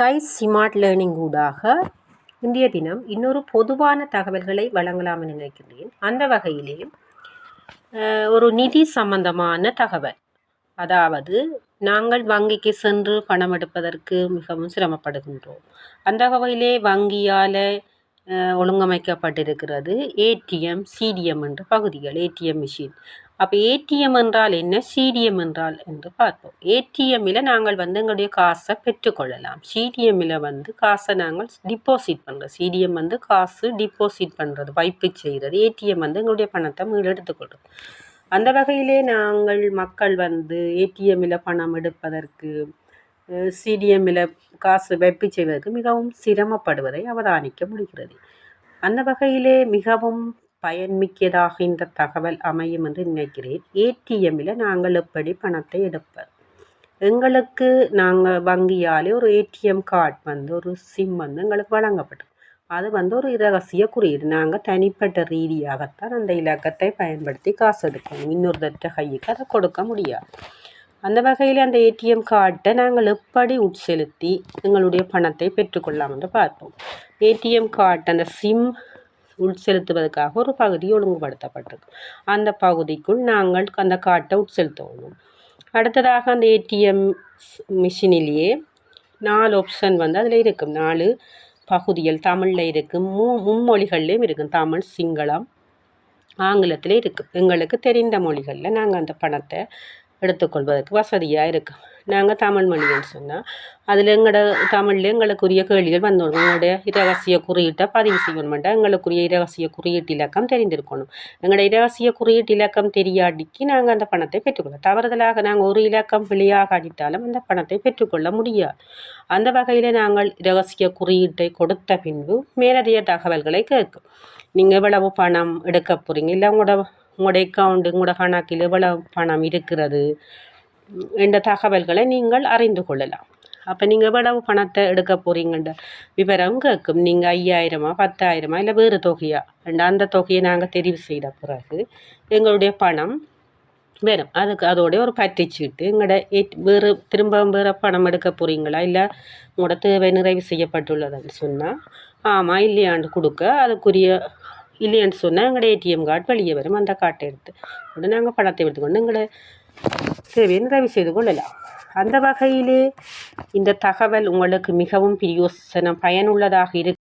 Sky smart learning ஊடாக இன்றைய தினம் இன்னொரு பொதுவான தகவல்களை வழங்கலாம் என நினைக்கின்றேன். அந்த வகையிலே ஒரு நிதி சம்பந்தமான தகவல், அதாவது நாங்கள் வங்கிக்கு சென்று பணம் எடுப்பதற்கு மிகவும் சிரமப்படுகின்றோம். அந்த வகையிலே வங்கியால் ஒழுங்கமைக்கப்பட்டிருக்கிறது ஏடிஎம், சிடிஎம் என்ற பகுதிகள். ATM machine. அப்போ ஏடிஎம் என்றால் என்ன, சிடிஎம் என்றால் என்று பார்ப்போம். ஏடிஎம்மில் நாங்கள் எங்களுடைய காசை பெற்றுக்கொள்ளலாம். சிடிஎம்மில் காசை நாங்கள் டிப்பாசிட் பண்ணுறோம். சிடிஎம் காசு டிப்பாசிட் பண்ணுறது, வைப்பு செய்கிறது. ஏடிஎம் எங்களுடைய பணத்தை மீளெடுத்துக்கொள்கிறது. அந்த வகையிலே நாங்கள் மக்கள் ஏடிஎம்மில் பணம் எடுப்பதற்கு, சிடிஎம்மில் காசு வைப்பு செய்வதற்கு மிகவும் சிரமப்படுவதை அவதானிக்க முடிகிறது. அந்த வகையிலே மிகவும் பயன்மிக்கதாக இந்த தகவல் அமையும் என்று நினைக்கிறேன். ஏடிஎம்மில் நாங்கள் எப்படி பணத்தை எடுப்பது? எங்களுக்கு நாங்கள் வங்கியாலே ஒரு ஏடிஎம் கார்டு ஒரு சிம் எங்களுக்கு வழங்கப்பட்டது. அது ஒரு இரகசிய குறியீடு. நாங்கள் தனிப்பட்ட ரீதியாகத்தான் அந்த இலக்கத்தை பயன்படுத்தி காசு எடுக்கணும். இன்னொருத்தட்ட கைக்கு அதை கொடுக்க முடியாது. அந்த வகையில் அந்த ஏடிஎம் கார்டை நாங்கள் எப்படி உட்செலுத்தி எங்களுடைய பணத்தை பெற்றுக்கொள்ளலாம் என்று பார்ப்போம். ஏடிஎம் கார்டு அந்த சிம் உட்செலுத்துவதற்காக ஒரு பகுதி ஒழுங்குபடுத்தப்பட்டிருக்கு. அந்த பகுதிக்குள் நாங்கள் அந்த கார்டை உட்செலுத்தணும். அடுத்ததாக அந்த ஏடிஎம் மிஷினிலேயே 4 ஆப்ஷன் அதில் இருக்கும். 4 பகுதிகள் தமிழில் இருக்கும், மும்மொழிகள்லேயும் இருக்கும். தமிழ், சிங்களம், ஆங்கிலத்தில் இருக்கும். எங்களுக்கு தெரிந்த மொழிகளில் நாங்கள் அந்த பணத்தை எடுத்துக்கொள்வதற்கு வசதியாக இருக்கும். நாங்கள் தமிழ் மொழின்னு சொன்னால் அதில் தமிழில் எங்களுக்குரிய கேள்விகள் வந்துடும். எங்களுடைய இரகசிய குறியீட்டை பதிவு செய்யணுமெண்டா எங்களுக்குரிய இரகசிய குறியீட்டு இலக்கம் தெரிந்திருக்கணும். எங்களுடைய இரகசிய குறியீட்டு இலக்கம் தெரியாட்டிக்கு நாங்கள் அந்த பணத்தை பெற்றுக்கொள்ளலாம். தவறுதலாக நாங்கள் ஒரு இலக்கம் பிழையாக அடித்தாலும் அந்த பணத்தை பெற்றுக்கொள்ள முடியாது. அந்த வகையில் நாங்கள் இரகசிய குறியீட்டை கொடுத்த பின்பு மேலதிக தகவல்களை கேட்கும். நீங்கள் எவ்வளவு பணம் எடுக்க போகிறீங்க, இல்லை உங்களோட அக்கௌண்ட், உங்களோட கணக்கில் எவ்வளவு பணம் இருக்கிறது என்ற தகவல்களை நீங்கள் அறிந்து கொள்ளலாம். அப்போ நீங்கள் எவ்வளவு பணத்தை எடுக்க போகிறீங்கன்ற விவரம் கேட்கும். நீங்கள் 5000, 10,000 இல்லை வேறு தொகையா அந்த தொகையை நாங்கள் தெரிவு செய்த பிறகு எங்களுடைய பணம் வேணும். அதோடைய ஒரு பற்றிச்சீட்டு, எங்களோட வேறு பணம் எடுக்க போகிறீங்களா, இல்லை உங்களோட தேவை நிறைவு செய்யப்பட்டுள்ளதுன்னு சொன்னால் ஆமாம் இல்லையாண்டு கொடுக்க, அதுக்குரிய இல்லையான்னு சொன்னால் எங்களோட ஏடிஎம் கார்டு வெளியே வரும். அந்த கார்டை எடுத்து நாங்கள் பணத்தை எடுத்துக்கொண்டு எங்களை தேவையை நிறைவு செய்து கொள்ளலாம். அந்த வகையிலே இந்த தகவல் உங்களுக்கு மிகவும் பிரயோசனம் பயனுள்ளதாக இருக்கு.